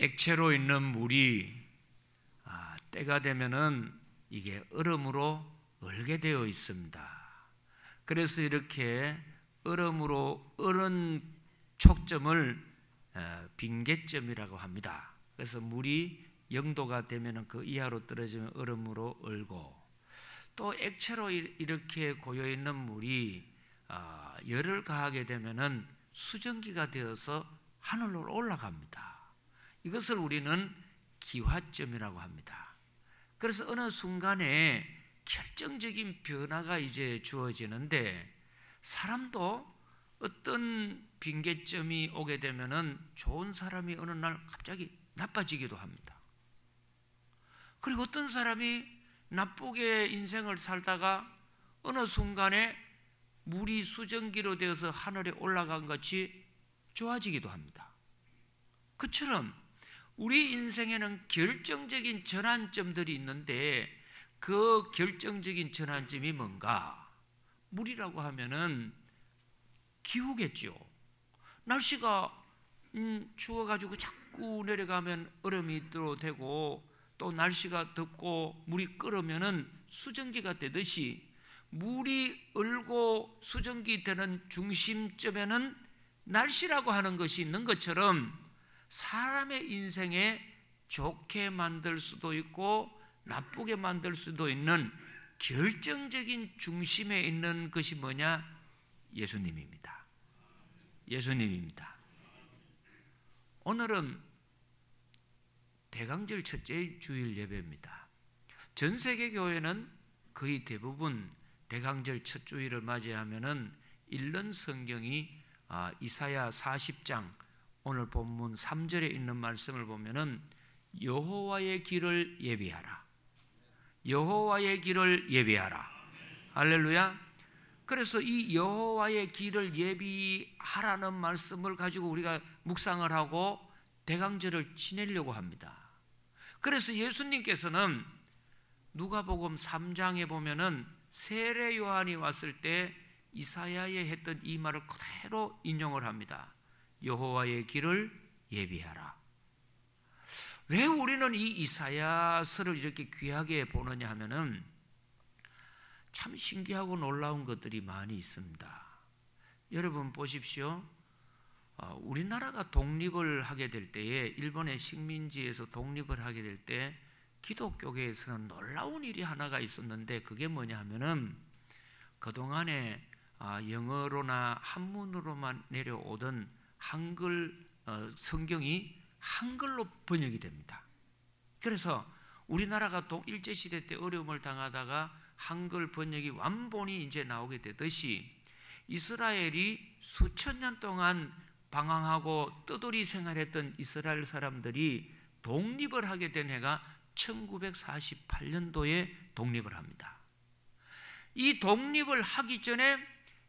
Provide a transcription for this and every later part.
액체로 있는 물이 때가 되면은 이게 얼음으로 얼게 되어 있습니다. 그래서 이렇게 얼음으로 얼은 촉점을 빙계점이라고 합니다. 그래서 물이 0도가 되면은 그 이하로 떨어지면 얼음으로 얼고, 또 액체로 이렇게 고여 있는 물이 열을 가하게 되면은 수증기가 되어서 하늘로 올라갑니다. 이것을 우리는 기화점이라고 합니다. 그래서 어느 순간에 결정적인 변화가 이제 주어지는데, 사람도 어떤 빙계점이 오게 되면은 좋은 사람이 어느 날 갑자기 나빠지기도 합니다. 그리고 어떤 사람이 나쁘게 인생을 살다가 어느 순간에 물이 수증기로 되어서 하늘에 올라간 것이 좋아지기도 합니다. 그처럼 우리 인생에는 결정적인 전환점들이 있는데, 그 결정적인 전환점이 뭔가? 물이라고 하면은 기후겠죠. 날씨가 추워가지고 자꾸 내려가면 얼음이 되고, 또 날씨가 덥고 물이 끓으면은 수증기가 되듯이, 물이 얼고 수증기 되는 중심점에는 날씨라고 하는 것이 있는 것처럼, 사람의 인생에 좋게 만들 수도 있고 나쁘게 만들 수도 있는 결정적인 중심에 있는 것이 뭐냐? 예수님입니다. 예수님입니다. 오늘은 대강절 첫째 주일 예배입니다. 전 세계 교회는 거의 대부분 대강절 첫 주일을 맞이하면은 읽는 성경이 이사야 40장 오늘 본문 3절에 있는 말씀을 보면은 여호와의 길을 예비하라. 여호와의 길을 예비하라. 할렐루야. 그래서 이 여호와의 길을 예비하라는 말씀을 가지고 우리가 묵상을 하고 대강절을 지내려고 합니다. 그래서 예수님께서는 누가복음 3장에 보면은 세례 요한이 왔을 때 이사야에 했던 이 말을 그대로 인용을 합니다. 여호와의 길을 예비하라. 왜 우리는 이 이사야서를 이렇게 귀하게 보느냐 하면은 참 신기하고 놀라운 것들이 많이 있습니다. 여러분 보십시오. 우리나라가 독립을 하게 될 때에, 일본의 식민지에서 독립을 하게 될 때 기독교계에서는 놀라운 일이 하나가 있었는데, 그게 뭐냐 하면은 그동안에 영어로나 한문으로만 내려오던 한글 성경이 한글로 번역이 됩니다. 그래서 우리나라가 일제시대 때 어려움을 당하다가 한글 번역이 완본이 이제 나오게 되듯이, 이스라엘이 수천 년 동안 방황하고 떠돌이 생활했던 이스라엘 사람들이 독립을 하게 된 해가 1948년도에 독립을 합니다. 이 독립을 하기 전에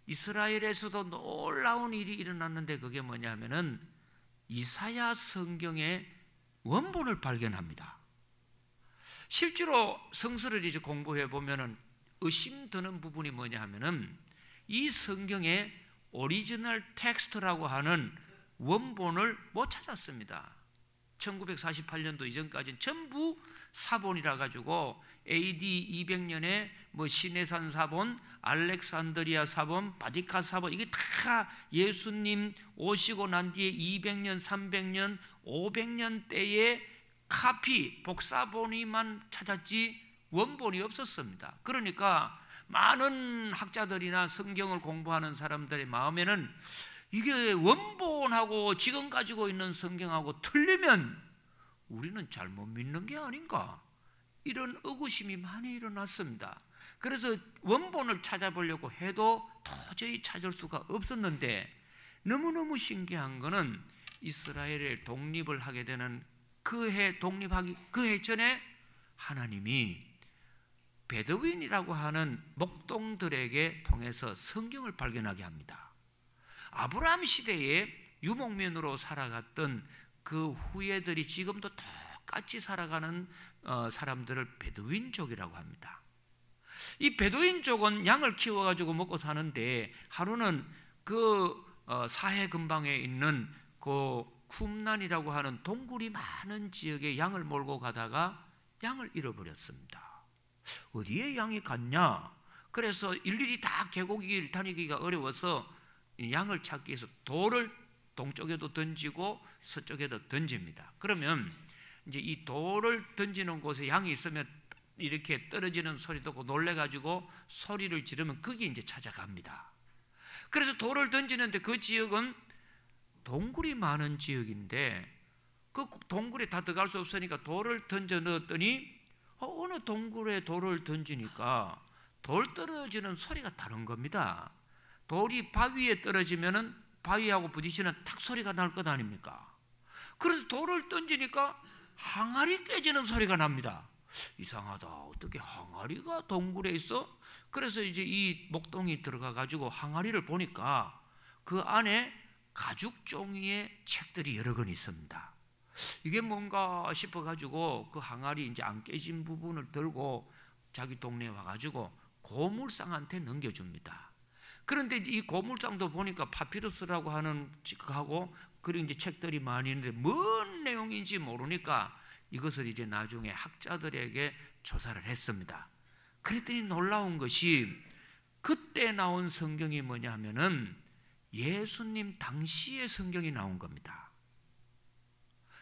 이스라엘에서도 놀라운 일이 일어났는데, 그게 뭐냐 하면은 이사야 성경의 원본을 발견합니다. 실제로 성서를 이제 공부해 보면은 의심드는 부분이 뭐냐 하면은 이 성경의 오리지널 텍스트라고 하는 원본을 못 찾았습니다. 1948년도 이전까지는 전부 사본이라 가지고 AD 200년에 뭐 시내산 사본, 알렉산드리아 사본, 바티칸 사본, 이게 다 예수님 오시고 난 뒤에 200년, 300년, 500년 때의 카피, 복사본이만 찾았지 원본이 없었습니다. 그러니까 많은 학자들이나 성경을 공부하는 사람들의 마음에는 이게 원본하고 지금 가지고 있는 성경하고 틀리면 우리는 잘못 믿는 게 아닌가, 이런 의구심이 많이 일어났습니다. 그래서 원본을 찾아보려고 해도 도저히 찾을 수가 없었는데, 너무너무 신기한 것은 이스라엘의 독립을 하게 되는 그 해, 독립하기 그 해 전에 하나님이 베드윈이라고 하는 목동들에게 통해서 성경을 발견하게 합니다. 아브라함 시대에 유목민으로 살아갔던 그 후예들이 지금도 똑같이 살아가는 사람들을 베두인족이라고 합니다. 이 베두인족은 양을 키워가지고 먹고 사는데, 하루는 그 사해 근방에 있는 그 쿰란이라고 하는 동굴이 많은 지역에 양을 몰고 가다가 양을 잃어버렸습니다. 어디에 양이 갔냐? 그래서 일일이 다 계곡을 다니기가 어려워서 양을 찾기 위해서 돌을 동쪽에도 던지고 서쪽에도 던집니다. 그러면 이제 이 돌을 던지는 곳에 양이 있으면 이렇게 떨어지는 소리 듣고 놀래가지고 소리를 지르면 거기 이제 찾아갑니다. 그래서 돌을 던지는데 그 지역은 동굴이 많은 지역인데 그 동굴에 다 들어갈 수 없으니까 돌을 던져 넣었더니 어느 동굴에 돌을 던지니까 돌 떨어지는 소리가 다른 겁니다. 돌이 바위에 떨어지면은 바위하고 부딪히는 탁 소리가 날 것 아닙니까? 그런데 돌을 던지니까 항아리 깨지는 소리가 납니다. 이상하다. 어떻게 항아리가 동굴에 있어? 그래서 이제 이 목동이 들어가 가지고 항아리를 보니까 그 안에 가죽 종이의 책들이 여러 권 있습니다. 이게 뭔가 싶어 가지고 그 항아리 이제 안 깨진 부분을 들고 자기 동네에 와 가지고 고물상한테 넘겨줍니다. 그런데 이 고물상도 보니까 파피루스라고 하는 하고 그리고 이제 책들이 많이 있는데 뭔 내용인지 모르니까 이것을 이제 나중에 학자들에게 조사를 했습니다. 그랬더니 놀라운 것이 그때 나온 성경이 뭐냐 하면은 예수님 당시의 성경이 나온 겁니다.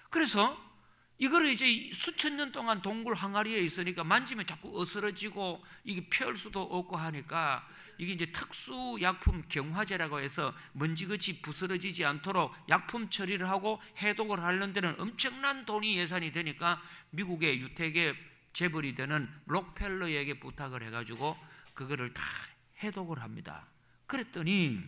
그래서 이거를 이제 수천 년 동안 동굴 항아리에 있으니까 만지면 자꾸 어스러지고 이게 펴올 수도 없고 하니까 이게 이제 특수 약품 경화제라고 해서 먼지같이 부스러지지 않도록 약품 처리를 하고 해독을 하는 데는 엄청난 돈이 예산이 되니까 미국의 유택의 재벌이 되는 록펠러에게 부탁을 해가지고 그거를 다 해독을 합니다. 그랬더니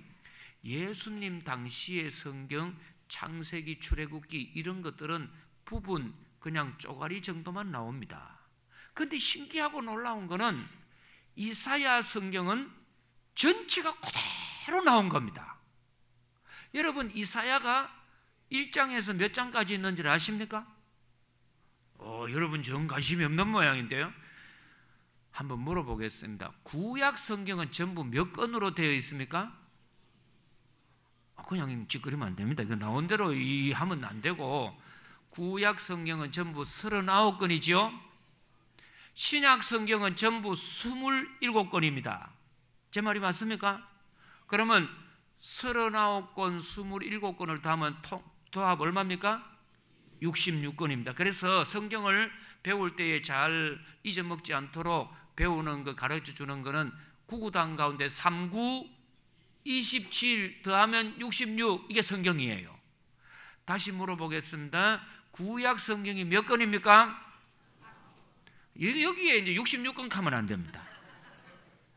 예수님 당시의 성경 창세기, 출애굽기 이런 것들은 부분 그냥 쪼가리 정도만 나옵니다. 그런데 신기하고 놀라운 거는 이사야 성경은 전체가 그대로 나온 겁니다. 여러분 이사야가 1장에서 몇 장까지 있는지 아십니까? 여러분 정 관심이 없는 모양인데요. 한번 물어보겠습니다. 구약 성경은 전부 몇 권으로 되어 있습니까? 그냥 찌끄리면 안 됩니다. 이거 나온 대로 하면 안 되고 구약 성경은 전부 39권이죠. 신약 성경은 전부 27권입니다. 제 말이 맞습니까? 그러면 39권, 27권을 더하면 도합 얼마입니까? 66권입니다. 그래서 성경을 배울 때에 잘 잊어먹지 않도록 배우는 거 가르쳐 주는 거는 구구단 가운데 39, 27 더하면 66 이게 성경이에요. 다시 물어보겠습니다. 구약 성경이 몇 권입니까? 여기에 이제 66권 가면 안 됩니다.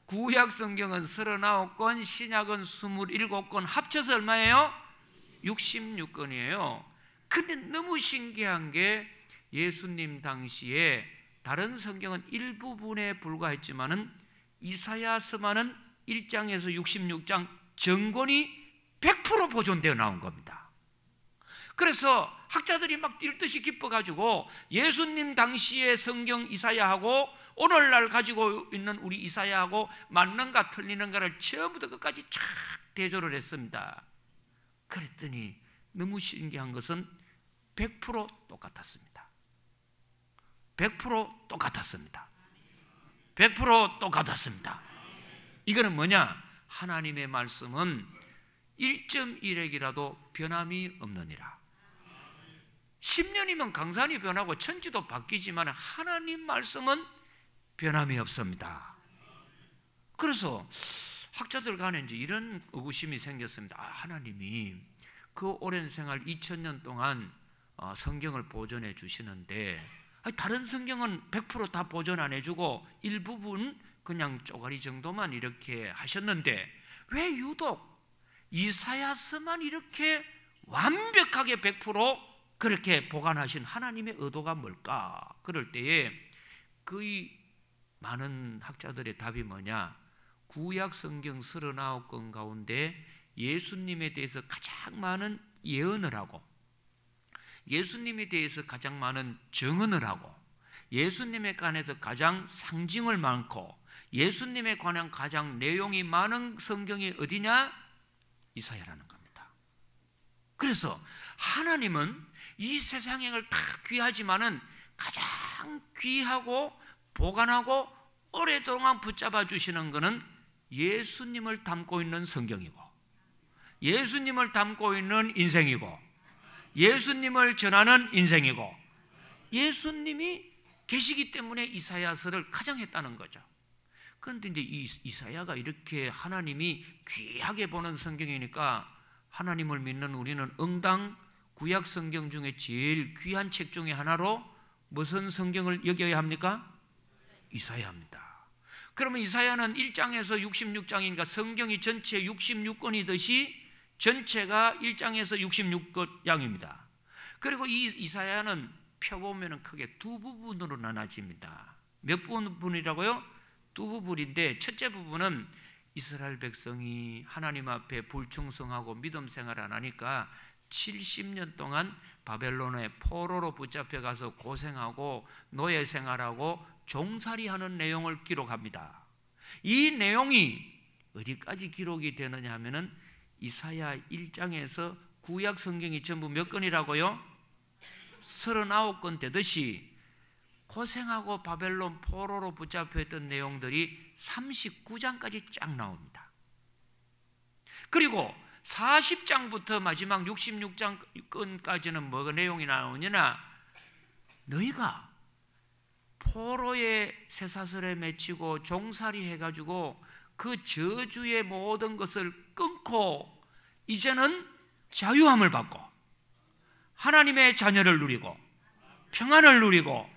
구약 성경은 39권, 신약은 27권 합쳐서 얼마예요? 66권이에요. 근데 너무 신기한 게 예수님 당시에 다른 성경은 일부분에 불과했지만은 이사야서만은 1장에서 66장 전권이 100% 보존되어 나온 겁니다. 그래서 학자들이 막 뛸 듯이 기뻐가지고 예수님 당시의 성경 이사야하고 오늘날 가지고 있는 우리 이사야하고 맞는가 틀리는가를 처음부터 끝까지 쫙 대조를 했습니다. 그랬더니 너무 신기한 것은 100% 똑같았습니다. 100% 똑같았습니다. 100% 똑같았습니다. 이거는 뭐냐? 하나님의 말씀은 1.1핵이라도 변함이 없느니라. 10년이면 강산이 변하고 천지도 바뀌지만 하나님 말씀은 변함이 없습니다. 그래서 학자들 간에 이제 이런 의구심이 생겼습니다. 하나님이 그 오랜 생활 2000년 동안 성경을 보존해 주시는데 다른 성경은 100% 다 보존 안 해주고 일부분 그냥 쪼가리 정도만 이렇게 하셨는데 왜 유독 이사야서만 이렇게 완벽하게 100% 그렇게 보관하신 하나님의 의도가 뭘까? 그럴 때에 거의 많은 학자들의 답이 뭐냐? 구약 성경 39권 가운데 예수님에 대해서 가장 많은 예언을 하고 예수님에 대해서 가장 많은 증언을 하고 예수님에 관해서 가장 상징을 많고 예수님에 관한 가장 내용이 많은 성경이 어디냐? 이사야라는 겁니다. 그래서 하나님은 이 세상을 다 귀하지만은 가장 귀하고 보관하고 오랫동안 붙잡아 주시는 것은 예수님을 담고 있는 성경이고, 예수님을 담고 있는 인생이고, 예수님을 전하는 인생이고, 예수님이 계시기 때문에 이사야서를 가장 했다는 거죠. 그런데 이제 이사야가 이렇게 하나님이 귀하게 보는 성경이니까 하나님을 믿는 우리는 응당 구약 성경 중에 제일 귀한 책 중에 하나로 무슨 성경을 여겨야 합니까? 이사야입니다. 그러면 이사야는 1장에서 66장이니까 성경이 전체 66권이듯이 전체가 1장에서 66장입니다. 그리고 이 이사야는 펴보면 크게 두 부분으로 나눠집니다. 몇 부분이라고요? 두 부분인데, 첫째 부분은 이스라엘 백성이 하나님 앞에 불충성하고 믿음 생활 안 하니까 70년 동안 바벨론의 포로로 붙잡혀 가서 고생하고 노예 생활하고 종살이하는 내용을 기록합니다. 이 내용이 어디까지 기록이 되느냐 하면은 이사야 1장에서 구약 성경이 전부 몇 권이라고요? 39권 되듯이 고생하고 바벨론 포로로 붙잡혀 있던 내용들이 39장까지 쫙 나옵니다. 그리고 40장부터 마지막 66장까지는 뭐가 내용이 나오느냐, 너희가 포로의 쇠사슬에 맺히고 종살이 해가지고 그 저주의 모든 것을 끊고 이제는 자유함을 받고 하나님의 자녀를 누리고 평안을 누리고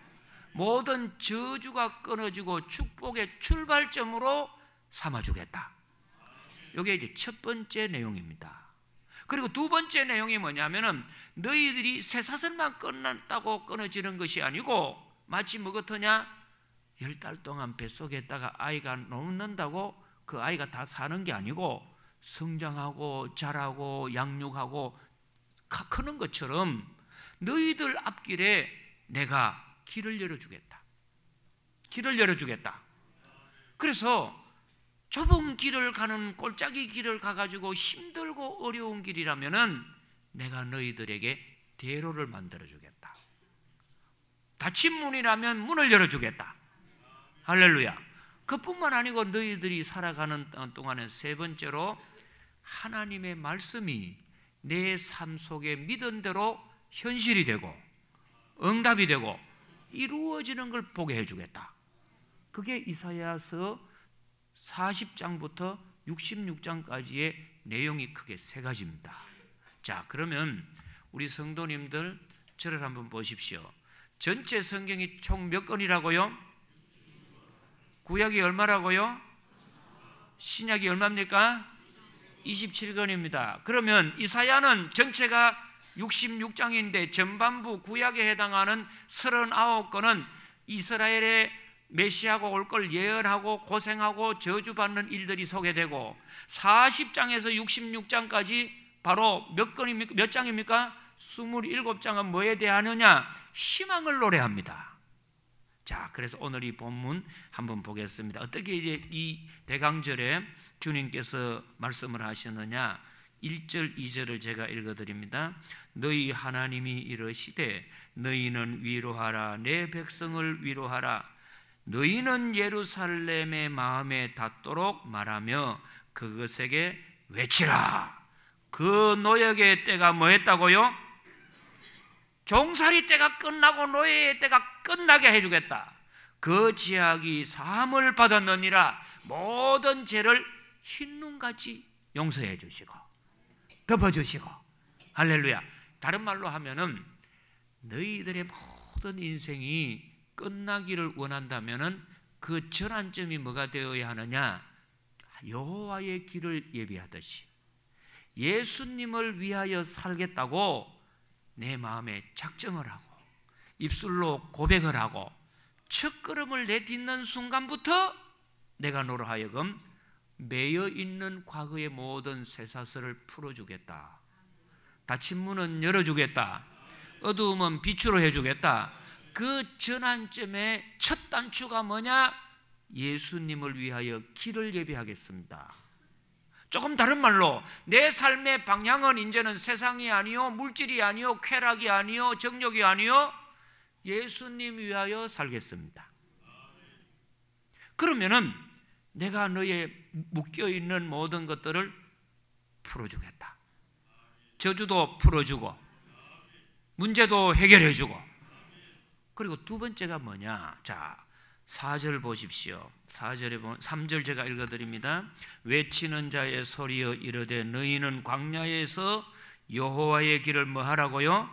모든 저주가 끊어지고 축복의 출발점으로 삼아주겠다. 이게 이제 첫 번째 내용입니다. 그리고 두 번째 내용이 뭐냐면은 너희들이 쇠사슬만 끝났다고 끊어지는 것이 아니고 마치 뭐 같으냐, 10달 동안 뱃속에다가 아이가 놓는다고 그 아이가 다 사는 게 아니고 성장하고 자라고 양육하고 크는 것처럼 너희들 앞길에 내가 길을 열어주겠다. 길을 열어주겠다. 그래서 좁은 길을 가는 골짜기 길을 가가지고 힘들고 어려운 길이라면은 내가 너희들에게 대로를 만들어주겠다. 닫힌 문이라면 문을 열어주겠다. 할렐루야. 그뿐만 아니고 너희들이 살아가는 동안에 세 번째로 하나님의 말씀이 내 삶 속에 믿은 대로 현실이 되고 응답이 되고 이루어지는 걸 보게 해주겠다. 그게 이사야서 40장부터 66장까지의 내용이 크게 세 가지입니다. 자, 그러면 우리 성도님들 저를 한번 보십시오. 전체 성경이 총 몇 권이라고요? 구약이 얼마라고요? 신약이 얼마입니까? 27권입니다. 그러면 이사야는 전체가 66장인데 전반부 구약에 해당하는 39권은 이스라엘의 메시아가 올 걸 예언하고 고생하고 저주받는 일들이 소개되고 40장에서 66장까지 바로 몇 권입니까? 몇 장입니까? 27장은 뭐에 대하느냐? 희망을 노래합니다. 자, 그래서 오늘 이 본문 한번 보겠습니다. 어떻게 이제 이 대강절에 주님께서 말씀을 하시느냐? 1절, 2절을 제가 읽어드립니다. 너희 하나님이 이르시되 너희는 위로하라, 내 백성을 위로하라. 너희는 예루살렘의 마음에 닿도록 말하며 그것에게 외치라. 그 노역의 때가 뭐했다고요? 종살이 때가 끝나고 노예의 때가 끝나게 해주겠다. 그 지약이 사함을 받았느니라. 모든 죄를 흰눈같이 용서해 주시고 덮어주시고. 할렐루야. 다른 말로 하면은 너희들의 모든 인생이 끝나기를 원한다면은 그 전환점이 뭐가 되어야 하느냐? 여호와의 길을 예비하듯이 예수님을 위하여 살겠다고 내 마음에 작정을 하고 입술로 고백을 하고 첫걸음을 내딛는 순간부터 내가 너로 하여금 매여 있는 과거의 모든 쇠사슬을 풀어주겠다. 닫힌 문은 열어주겠다. 어두움은 빛으로 해주겠다. 그 전환점의 첫 단추가 뭐냐? 예수님을 위하여 길을 예비하겠습니다. 조금 다른 말로 내 삶의 방향은 이제는 세상이 아니요, 물질이 아니요, 쾌락이 아니요, 정욕이 아니요, 예수님 위하여 살겠습니다. 그러면은 내가 너의 묶여있는 모든 것들을 풀어주겠다. 저주도 풀어주고 문제도 해결해주고. 그리고 두 번째가 뭐냐? 자, 4절 보십시오. 3절 제가 읽어드립니다. 외치는 자의 소리여 이르되 너희는 광야에서 여호와의 길을 뭐 하라고요?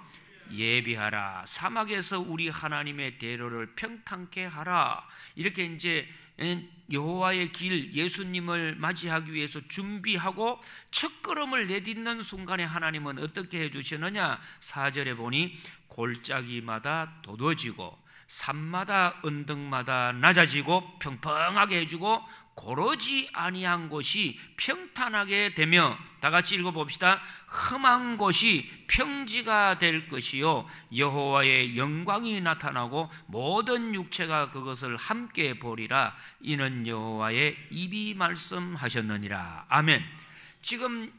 예비하라. 사막에서 우리 하나님의 대로를 평탄케 하라. 이렇게 이제 여호와의 길, 예수님을 맞이하기 위해서 준비하고 첫걸음을 내딛는 순간에 하나님은 어떻게 해주시느냐? 4절에 보니 골짜기마다 돋워지고 산마다 언덕마다 낮아지고 평평하게 해주고 고르지 아니한 곳이 평탄하게 되며, 다 같이 읽어봅시다. 험한 곳이 평지가 될 것이요 여호와의 영광이 나타나고 모든 육체가 그것을 함께 보리라. 이는 여호와의 입이 말씀하셨느니라. 아멘. 지금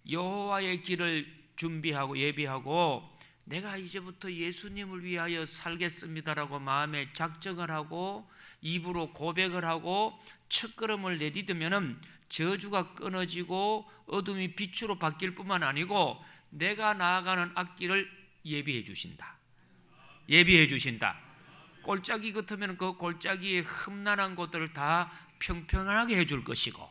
여호와의 길을 준비하고 예비하고 내가 이제부터 예수님을 위하여 살겠습니다라고 마음에 작정을 하고 입으로 고백을 하고 첫걸음을 내딛으면 저주가 끊어지고 어둠이 빛으로 바뀔 뿐만 아니고 내가 나아가는 앞길을 예비해 주신다. 예비해 주신다. 골짜기 같으면 그 골짜기의 험난한 곳들을 다 평평하게 해줄 것이고,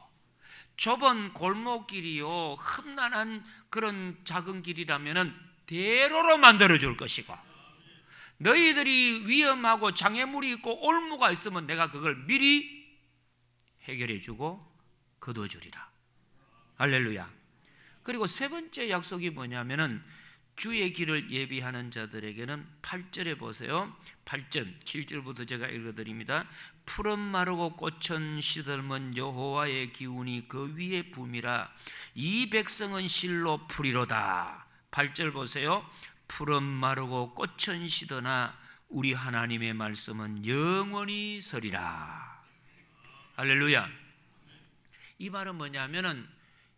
좁은 골목길이요 험난한 그런 작은 길이라면은 대로로 만들어 줄 것이고, 너희들이 위험하고 장애물이 있고 올무가 있으면 내가 그걸 미리 해결해 주고 거둬주리라. 할렐루야. 그리고 세 번째 약속이 뭐냐면은 주의 길을 예비하는 자들에게는 8절에 보세요. 8절 7절부터 제가 읽어드립니다. 푸른 마르고 꽃은 시들면 여호와의 기운이 그 위에 붐이라. 이 백성은 실로 풀이로다. 8절 보세요. 푸른 마르고 꽃은 시드나 우리 하나님의 말씀은 영원히 서리라. 할렐루야. 이 말은 뭐냐면은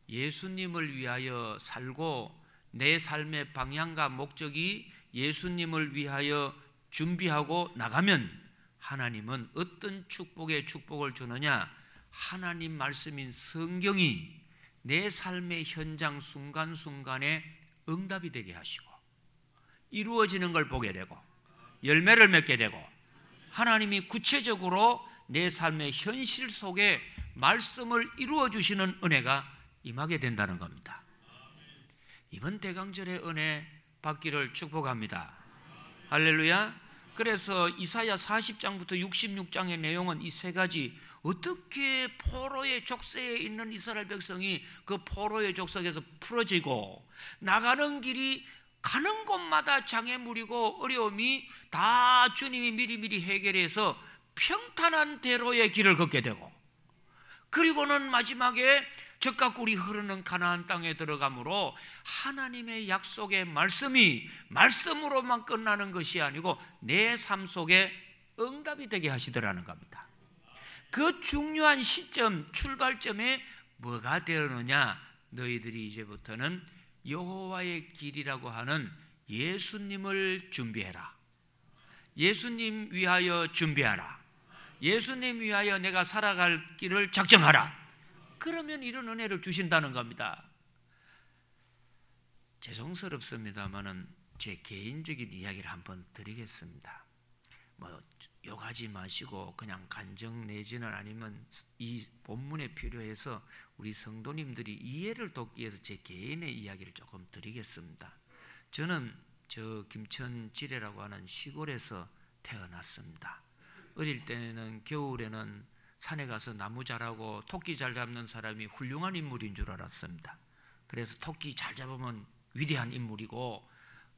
예수님을 위하여 살고 내 삶의 방향과 목적이 예수님을 위하여 준비하고 나가면 하나님은 어떤 축복에 축복을 주느냐? 하나님 말씀인 성경이 내 삶의 현장 순간순간에 응답이 되게 하시고 이루어지는 걸 보게 되고 열매를 맺게 되고 하나님이 구체적으로 내 삶의 현실 속에 말씀을 이루어 주시는 은혜가 임하게 된다는 겁니다. 이번 대강절의 은혜 받기를 축복합니다. 할렐루야. 그래서 이사야 40장부터 66장의 내용은 이 세 가지, 어떻게 포로의 족쇄에 있는 이스라엘 백성이 그 포로의 족속에서 풀어지고 나가는 길이 가는 곳마다 장애물이고 어려움이 다 주님이 미리미리 해결해서 평탄한 대로의 길을 걷게 되고, 그리고는 마지막에 적과 꿀이 흐르는 가나안 땅에 들어가므로 하나님의 약속의 말씀이 말씀으로만 끝나는 것이 아니고 내 삶 속에 응답이 되게 하시더라는 겁니다. 그 중요한 시점, 출발점에 뭐가 되느냐? 너희들이 이제부터는 여호와의 길이라고 하는 예수님을 준비해라. 예수님 위하여 준비하라. 예수님 위하여 내가 살아갈 길을 작정하라. 그러면 이런 은혜를 주신다는 겁니다. 죄송스럽습니다만은 제 개인적인 이야기를 한번 드리겠습니다. 뭐 욕하지 마시고 그냥 간증 내지는 아니면 이 본문에 필요해서 우리 성도님들이 이해를 돕기 위해서 제 개인의 이야기를 조금 드리겠습니다. 저는 저 김천 지뢰라고 하는 시골에서 태어났습니다. 어릴 때는 겨울에는 산에 가서 나무 자라고 토끼 잘 잡는 사람이 훌륭한 인물인 줄 알았습니다. 그래서 토끼 잘 잡으면 위대한 인물이고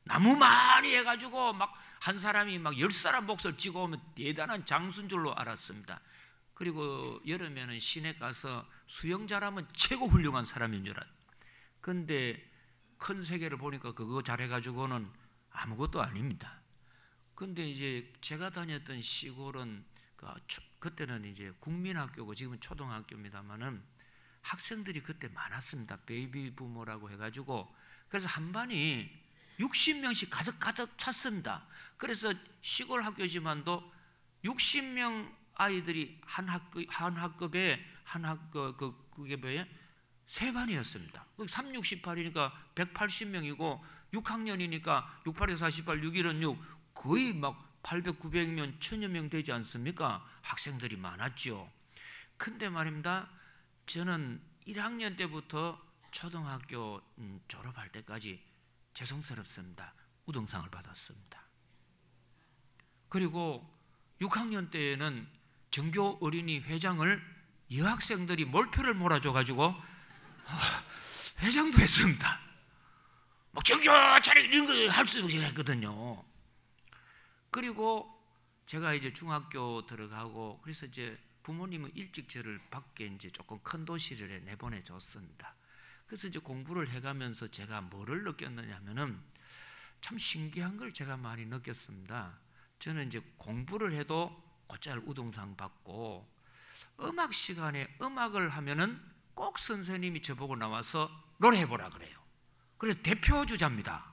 나무 많이 해가지고 막 한 사람이 막 10사람 몫을 쥐고 오면 대단한 장수인 줄로 알았습니다. 그리고 여름에는 시내 가서 수영 잘하면 최고 훌륭한 사람인 줄 알았어요. 근데 큰 세계를 보니까 그거 잘해가지고는 아무것도 아닙니다. 근데 이제 제가 다녔던 시골은 그때는 이제 국민학교고 지금은 초등학교입니다만은 학생들이 그때 많았습니다. 베이비 부모라고 해가지고. 그래서 한 반이 60명씩 가득 찼습니다. 그래서 시골 학교지만도 60명 아이들이 한 학급에 그게 뭐예요? 세 반이었습니다. 3, 6, 18이니까 180명이고 6학년이니까 6, 8에 48, 6, 1은 6 거의 막 800, 900명, 1000여 명 되지 않습니까? 학생들이 많았죠. 근데 말입니다. 저는 1학년 때부터 초등학교 졸업할 때까지 죄송스럽습니다. 우등상을 받았습니다. 그리고 6학년 때에는 전교 어린이 회장을 여학생들이 몰표를 몰아줘가지고 회장도 했습니다. 막 전교 차례 이런 거 할 수 없이 했거든요. 그리고 제가 이제 중학교 들어가고 그래서 이제 부모님은 일찍 저를 밖에 이제 조금 큰 도시를 내보내 줬습니다. 그래서 이제 공부를 해가면서 제가 뭐를 느꼈느냐 하면은 참 신기한 걸 제가 많이 느꼈습니다. 저는 이제 공부를 해도 곧잘 우등상 받고 음악 시간에 음악을 하면은 꼭 선생님이 저보고 나와서 노래해보라 그래요. 그래서 대표 주자입니다.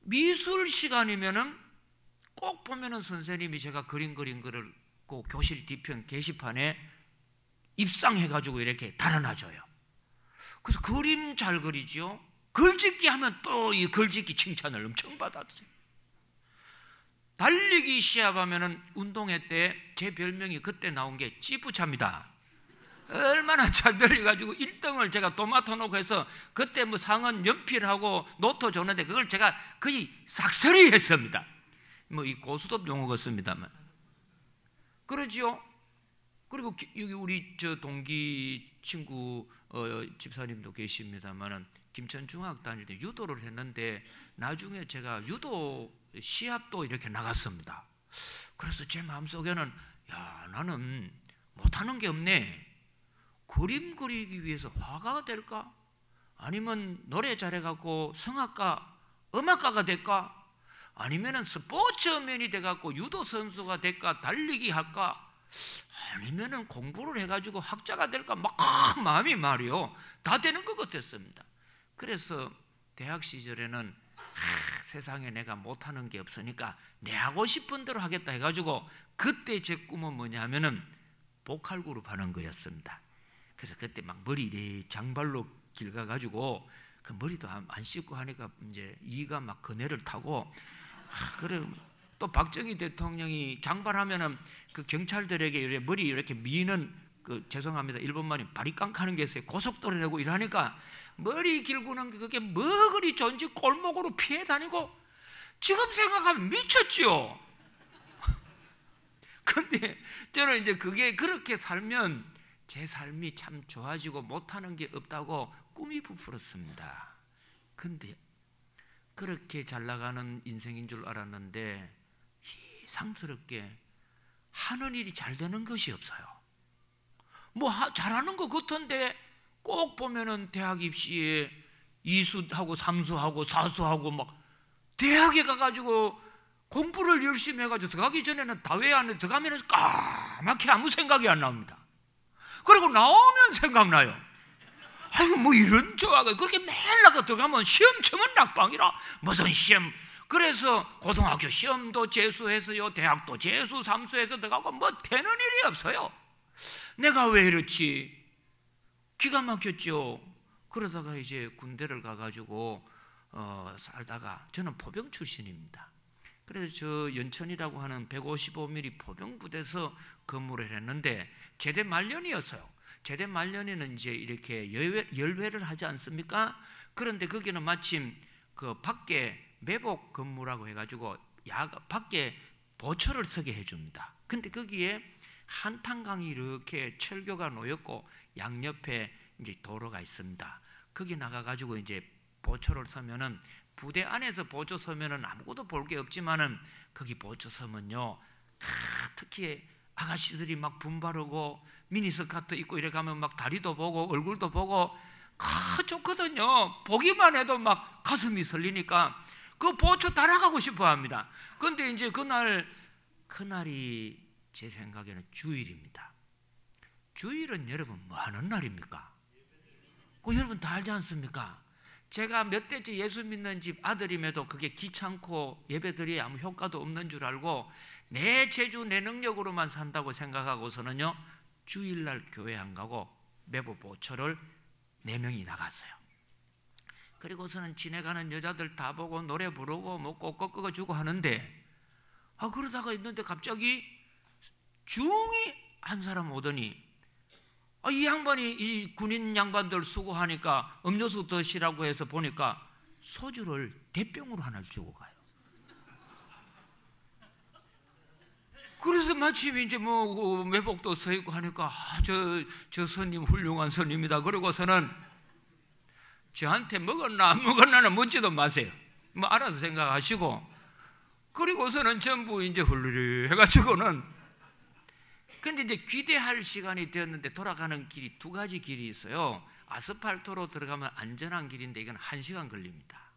미술 시간이면은 꼭 보면은 선생님이 제가 그린 거를 그 교실 뒤편 게시판에 입상해가지고 이렇게 달아놔줘요. 그래서 그림 잘 그리죠. 글짓기 하면 또 이 글짓기 칭찬을 엄청 받았어요. 달리기 시합하면은 운동회 때 제 별명이 그때 나온 게 찌푸차입니다. 얼마나 잘 달려가지고 1등을 제가 도마토 놓고 해서 그때 뭐 상은 연필하고 노트 줬는데 그걸 제가 거의 싹쓸이 했습니다. 뭐 이 고수톱 용어 같습니다만 그러지요. 그리고 여기 우리 저 동기 친구 집사님도 계십니다만은 김천중학 다닐 때 유도를 했는데 나중에 제가 유도 시합도 이렇게 나갔습니다. 그래서 제 마음속에는 야 나는 못하는 게 없네. 그림 그리기 위해서 화가가 될까? 아니면 노래 잘해갖고 성악가, 음악가가 될까? 아니면은 스포츠맨이 돼갖고 유도 선수가 될까? 달리기 할까? 아니면은 공부를 해가지고 학자가 될까? 막 마음이 말이요 다 되는 것 같았습니다. 그래서 대학 시절에는 세상에 내가 못하는 게 없으니까 내 하고 싶은 대로 하겠다 해가지고 그때 제 꿈은 뭐냐 하면은 보컬 그룹 하는 거였습니다. 그래서 그때 막 머리 장발로 길가가지고 그 머리도 안 씻고 하니까 이제 이가 막 그네를 타고 그래 또 박정희 대통령이 장발하면은 그 경찰들에게 머리 이렇게 미는 그 죄송합니다 일본 말이 바리깡카는 게 있어요. 고속도로 내고 이러니까 머리 길고는 그게 뭐 그리 좋은지 골목으로 피해 다니고 지금 생각하면 미쳤지요. 근데 저는 이제 그게 그렇게 살면 제 삶이 참 좋아지고 못하는 게 없다고 꿈이 부풀었습니다. 근데 그렇게 잘 나가는 인생인 줄 알았는데 이상스럽게 하는 일이 잘 되는 것이 없어요. 뭐 잘하는 것 같은데 꼭 보면은 대학 입시에 이수하고 삼수하고 사수하고 막 대학에 가가지고 공부를 열심히 해가지고 들어가기 전에는 다회 안에 들어가면 까맣게 아무 생각이 안 나옵니다. 그리고 나오면 생각나요. 아이고 뭐 이런 조화가 그렇게 매일 나가 들어가면 시험 치면 낙방이라 무슨 시험. 그래서 고등학교 시험도 재수해서요 대학도 재수 삼수해서 들어가고 뭐 되는 일이 없어요. 내가 왜 이렇지? 기가 막혔죠. 그러다가 이제 군대를 가가지고 살다가 저는 포병 출신입니다. 그래서 저 연천이라고 하는 155mm 포병부대에서 근무를 했는데 제대 말년이었어요. 제대 말년에는 이제 이렇게 열회를 하지 않습니까? 그런데 거기는 마침 그 밖에 매복 근무라고 해가지고 밖에 보초를 서게 해줍니다. 근데 거기에 한탄강이 이렇게 철교가 놓였고 양옆에 이제 도로가 있습니다. 거기 나가가지고 이제 보초를 서면은 부대 안에서 보초 서면은 아무것도 볼 게 없지만은 거기 보초 서면요 특히 아가씨들이 막 분바르고 미니스커트 입고 이래 가면 막 다리도 보고 얼굴도 보고 좋거든요. 보기만 해도 막 가슴이 설리니까 그 보초 따라가고 싶어 합니다. 그런데 이제 그날이 제 생각에는 주일입니다. 주일은 여러분 뭐 하는 날입니까? 그 여러분 다 알지 않습니까? 제가 몇 대째 예수 믿는 집 아들임에도 그게 귀찮고 예배드리에 아무 효과도 없는 줄 알고 내 재주 내 능력으로만 산다고 생각하고서는요, 주일날 교회 안 가고 매부 보초를 4명이 나갔어요. 그리고서는 지내가는 여자들 다 보고 노래 부르고 뭐 꽃꽃 꺾어주고 하는데, 그러다가 있는데 갑자기 중이 한 사람 오더니, 이 양반이 이 군인 양반들 수고하니까 음료수 드시라고 해서 보니까 소주를 대병으로 하나를 주고 가요. 그래서 마침 이제 뭐 매복도 서 있고 하니까 저 손님 훌륭한 손님이다. 그러고서는 저한테 먹었나 안 먹었나는 묻지도 마세요. 뭐 알아서 생각하시고, 그리고서는 전부 이제 훌르르 해가지고는, 근데 이제 귀대할 시간이 되었는데 돌아가는 길이 2가지 길이 있어요. 아스팔트로 들어가면 안전한 길인데 이건 1시간 걸립니다.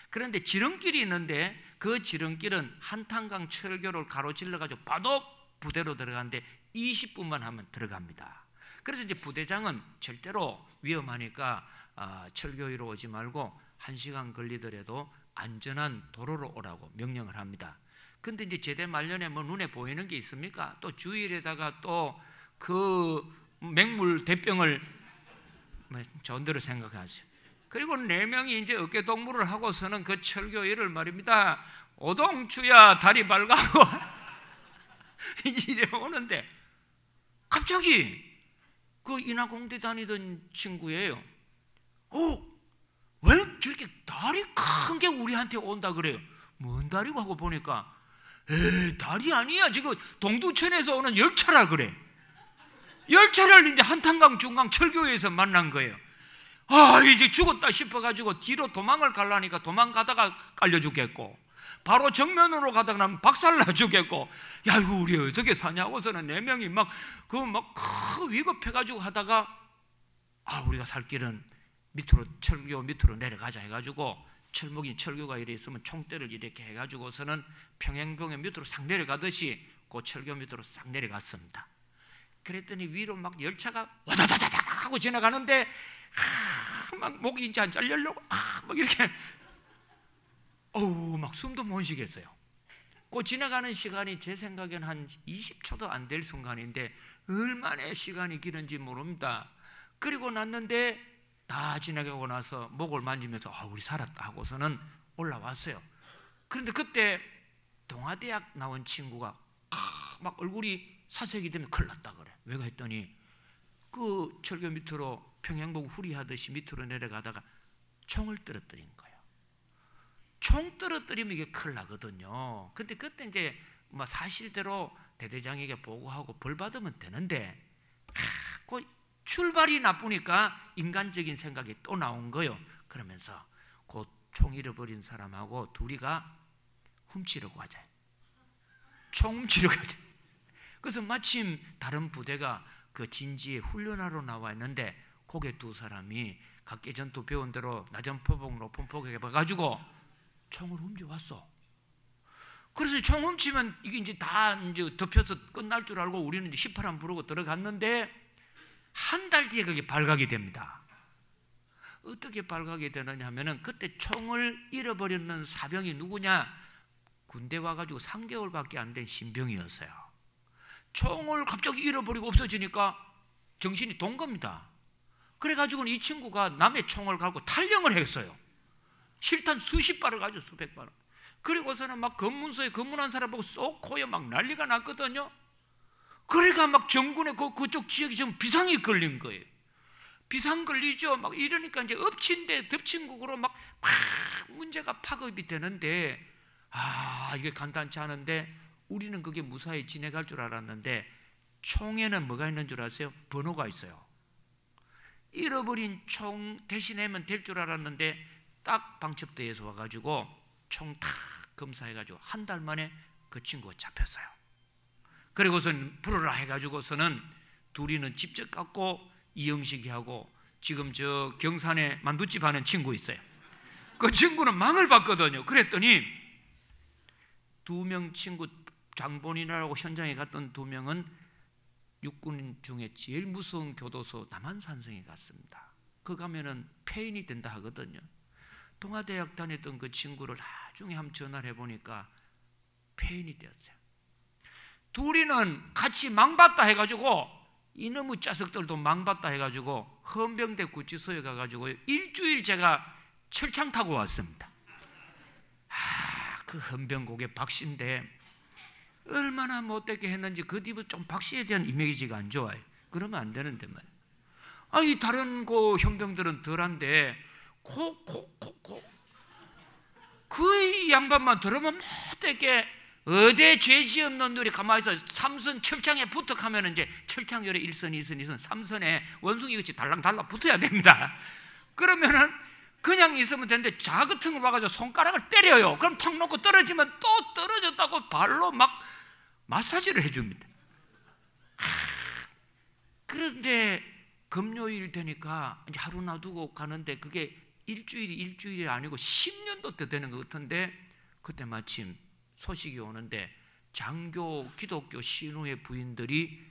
그런데 지름길이 있는데 그 지름길은 한탄강 철교를 가로질러가지고 바로 부대로 들어가는데 20분만 하면 들어갑니다. 그래서 이제 부대장은 절대로 위험하니까 철교 위로 오지 말고 1시간 걸리더라도 안전한 도로로 오라고 명령을 합니다. 근데 이제 제대 말년에 뭐 눈에 보이는 게 있습니까? 또 주일에다가 또 그 맹물 대병을 전대로 생각하세요. 그리고 4명이 이제 어깨 동무를 하고서는 그 철교일을 말입니다. 오동추야 다리 발가고 이래 오는데 갑자기 그 인하공대 다니던 친구예요. 왜 저렇게 다리 큰 게 우리한테 온다 그래요? 뭔 다리고 하고 보니까 다리 아니야. 지금 동두천에서 오는 열차라 그래. 열차를 이제 한탄강 중강 철교에서 만난 거예요. 이제 죽었다 싶어가지고 뒤로 도망을 가려니까 도망가다가 깔려 죽겠고, 바로 정면으로 가다가 나면 박살나 죽겠고, 야 이거 우리 어떻게 사냐고서는 4명이 막 위급해가지고 하다가 우리가 살 길은 밑으로 철교 밑으로 내려가자 해가지고 철목인 철교가 이래 있으면 총대를 이렇게 해가지고서는 평행봉의 밑으로 싹 내려가듯이 그 철교 밑으로 싹 내려갔습니다. 그랬더니 위로 막 열차가 와다다다닥 하고 지나가는데 막 목이 이제 안 잘리려고 막 이렇게 막 숨도 못 쉬겠어요. 그 지나가는 시간이 제 생각엔 한 20초도 안 될 순간인데 얼마나 시간이 길은지 모릅니다. 그리고 났는데 다 지나가고 나서 목을 만지면서 우리 살았다 하고서는 올라왔어요. 그런데 그때 동아대학 나온 친구가 막 얼굴이 사색이 되면 큰일 났다 그래. 왜가 했더니 그 철교 밑으로 평행봉 후리하듯이 밑으로 내려가다가 총을 떨어뜨린 거예요. 총 떨어뜨리면 이게 큰일 나거든요. 근데 그때 이제 뭐 사실대로 대대장에게 보고하고 벌 받으면 되는데 그 출발이 나쁘니까 인간적인 생각이 또 나온 거예요. 그러면서 그 총 잃어버린 사람하고 둘이가 훔치려고 하자. 총 훔치려고 하자. 그래서 마침 다른 부대가 그 진지에 훈련하러 나와 있는데 거기에 2 사람이 각계 전투 배운 대로 낮은 포복 높은 포격에 봐가지고 총을 훔쳐왔어. 그래서 총 훔치면 이게 이제 다 이제 덮여서 끝날 줄 알고 우리는 이제 18안 부르고 들어갔는데 1달 뒤에 그게 발각이 됩니다. 어떻게 발각이 되느냐 하면은 그때 총을 잃어버렸는 사병이 누구냐? 군대 와가지고 3개월밖에 안 된 신병이었어요. 총을 갑자기 잃어버리고 없어지니까 정신이 돈 겁니다. 그래가지고는 이 친구가 남의 총을 갖고 탈영을 했어요. 실탄 수십 발을 가지고 수백 발을. 그리고서는 막 검문소에 검문한 사람 보고 쏙 코에 막 난리가 났거든요. 그러니까 막 정군의 그쪽 지역이 지금 비상이 걸린 거예요. 비상 걸리죠. 막 이러니까 이제 엎친데 덮친국으로 막 문제가 파급이 되는데 이게 간단치 않은데 우리는 그게 무사히 지나갈 줄 알았는데 총에는 뭐가 있는 줄 아세요? 번호가 있어요. 잃어버린 총 대신하면 될 줄 알았는데 딱 방첩대에서 와가지고 총 다 검사해가지고 1달 만에 그 친구가 잡혔어요. 그리고선 불어라 해가지고서는 둘이는 직접 갖고 이영식이 하고 지금 저 경산에 만두집 하는 친구 있어요. 그 친구는 망을 봤거든요. 그랬더니 2명 친구 장본인이라고 현장에 갔던 2명은 육군 중에 제일 무서운 교도소 남한산성에 갔습니다. 그 가면은 폐인이 된다 하거든요. 동아대학 다녔던 그 친구를 나중에 한번 전화를 해보니까 폐인이 되었어요. 둘이는 같이 망봤다 해가지고, 이놈의 자식들도 망봤다 해가지고 헌병대 구치소에 가가지고 일주일 제가 철창 타고 왔습니다. 그 헌병국의 박씨인데 얼마나 못되게 했는지 그 뒤부터 좀 박씨에 대한 이미지가 안 좋아요. 그러면 안 되는데 말이에요. 아니 다른 그 헌병들은 덜한데 그 양반만 들으면 못되게 어제 죄지 없는 놈이 가만히 있어 삼선 철창에 부탁하면 이제 철창 요래 1선, 2선, 2선, 3선에 원숭이 같이 달랑달랑 붙어야 됩니다. 그러면은 그냥 있으면 되는데 자 같은 걸 와가지고 손가락을 때려요. 그럼 턱 놓고 떨어지면 또 떨어졌다고 발로 막 마사지를 해줍니다. 그런데 금요일 되니까 이제 하루 놔두고 가는데 그게 일주일이 아니고 10년도 더 되는 것 같은데 그때 마침 소식이 오는데 장교 기독교 신우의 부인들이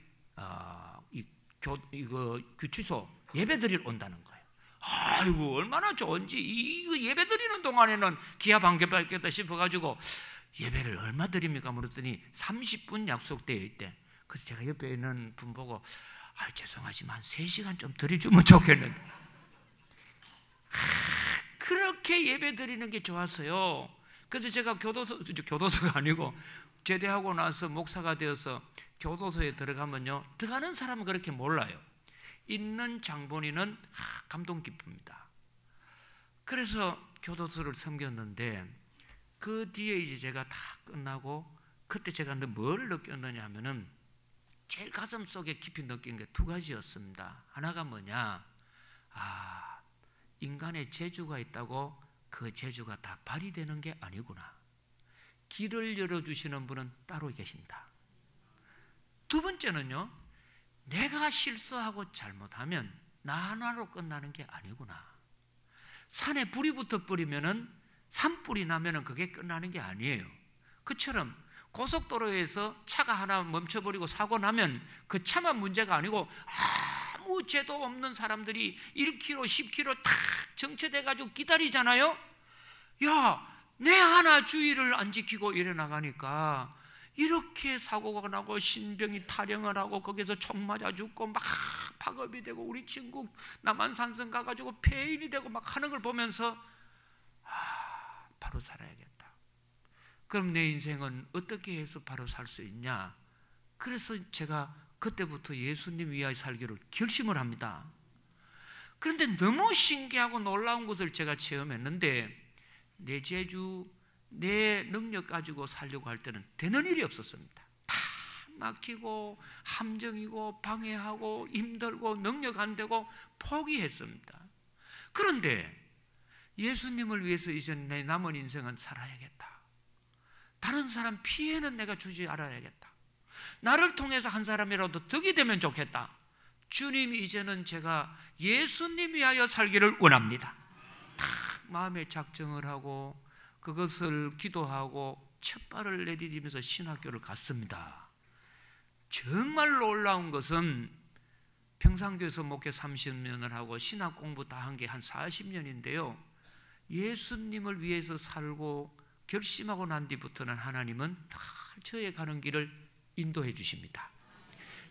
이거 규치소 예배드리러 온다는 거예요. 아이고 얼마나 좋은지 이거 예배 드리는 동안에는 기합 안 받겠다 싶어가지고 예배를 얼마 드립니까 물었더니 30분 약속되어 있대. 그래서 제가 옆에 있는 분 보고 죄송하지만 3시간 좀 드려주면 좋겠는데 그렇게 예배 드리는 게 좋았어요. 그래서 제가 교도소가 아니고 제대하고 나서 목사가 되어서 교도소에 들어가면요 들어가는 사람은 그렇게 몰라요. 있는 장본인은 감동 깊습니다. 그래서 교도소를 섬겼는데 그 뒤에 이제 제가 다 끝나고 그때 제가 뭘 느꼈느냐 하면은 제일 가슴 속에 깊이 느낀 게 2가지였습니다. 하나가 뭐냐, 인간의 재주가 있다고 그 재주가 다 발휘되는 게 아니구나. 길을 열어주시는 분은 따로 계신다. 2번째는요, 내가 실수하고 잘못하면 나 하나로 끝나는 게 아니구나. 산에 불이 붙어 버리면은 산불이 나면은 그게 끝나는 게 아니에요. 그처럼 고속도로에서 차가 하나 멈춰버리고 사고 나면 그 차만 문제가 아니고 아무 죄도 없는 사람들이 1km, 10km 탁 정체돼가지고 기다리잖아요. 야, 내 하나 주의를 안 지키고 이래 나가니까 이렇게 사고가 나고 신병이 탈영을 하고 거기서 총 맞아 죽고 막 파업이 되고 우리 친구 남한산성 가가지고 폐인이 되고 막 하는 걸 보면서 바로 살아야겠다. 그럼 내 인생은 어떻게 해서 바로 살 수 있냐? 그래서 제가 그때부터 예수님 위하여 살기를 결심을 합니다. 그런데 너무 신기하고 놀라운 것을 제가 체험했는데 내 재주, 내 능력 가지고 살려고 할 때는 되는 일이 없었습니다. 다 막히고 함정이고 방해하고 힘들고 능력 안 되고 포기했습니다. 그런데 예수님을 위해서 이제 내 남은 인생은 살아야겠다. 다른 사람 피해는 내가 주지 알아야겠다. 나를 통해서 한 사람이라도 덕이 되면 좋겠다. 주님이 이제는 제가 예수님 위하여 살기를 원합니다. 딱 마음에 작정을 하고 그것을 기도하고 첫 발을 내디디면서 신학교를 갔습니다. 정말 놀라운 것은 평산교에서 목회 30년을 하고 신학 공부 다 한 게 한 40년인데요. 예수님을 위해서 살고 결심하고 난 뒤부터는 하나님은 다 저의 가는 길을 인도해 주십니다.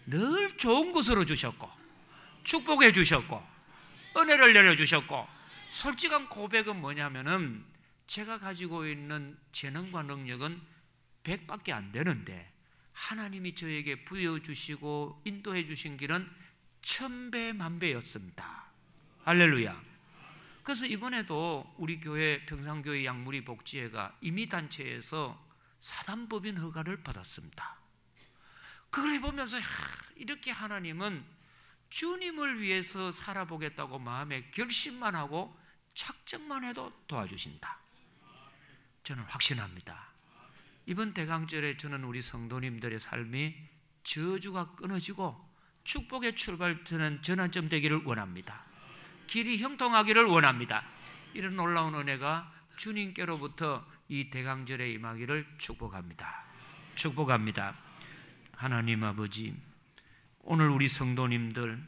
늘 좋은 것으로 주셨고 축복해 주셨고 은혜를 내려주셨고 솔직한 고백은 뭐냐면은 제가 가지고 있는 재능과 능력은 100밖에 안 되는데 하나님이 저에게 부여주시고 인도해 주신 길은 1000배 만배였습니다. 할렐루야. 그래서 이번에도 우리 교회 평산교회 양무리 복지회가 임의단체에서 사단법인 허가를 받았습니다. 그걸 해보면서 이렇게 하나님은 주님을 위해서 살아보겠다고 마음에 결심만 하고 작정만 해도 도와주신다. 저는 확신합니다. 이번 대강절에 저는 우리 성도님들의 삶이 저주가 끊어지고 축복의 출발되는 전환점 되기를 원합니다. 길이 형통하기를 원합니다. 이런 놀라운 은혜가 주님께로부터 이 대강절에 임하기를 축복합니다. 축복합니다. 하나님 아버지, 오늘 우리 성도님들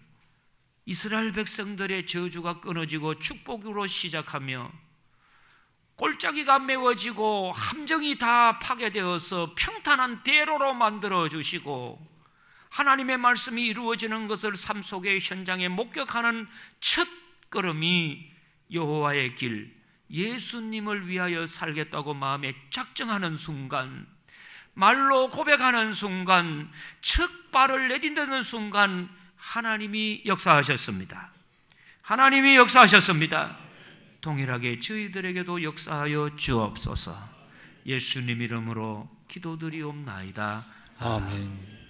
이스라엘 백성들의 저주가 끊어지고 축복으로 시작하며 골짜기가 메워지고 함정이 다 파괴되어서 평탄한 대로로 만들어 주시고 하나님의 말씀이 이루어지는 것을 삶 속의 현장에 목격하는 첫 걸음이 여호와의 길, 예수님을 위하여 살겠다고 마음에 작정하는 순간, 말로 고백하는 순간, 첫 발을 내딛는 순간 하나님이 역사하셨습니다. 하나님이 역사하셨습니다. 동일하게 저희들에게도 역사하여 주옵소서. 예수님 이름으로 기도드리옵나이다. 아멘.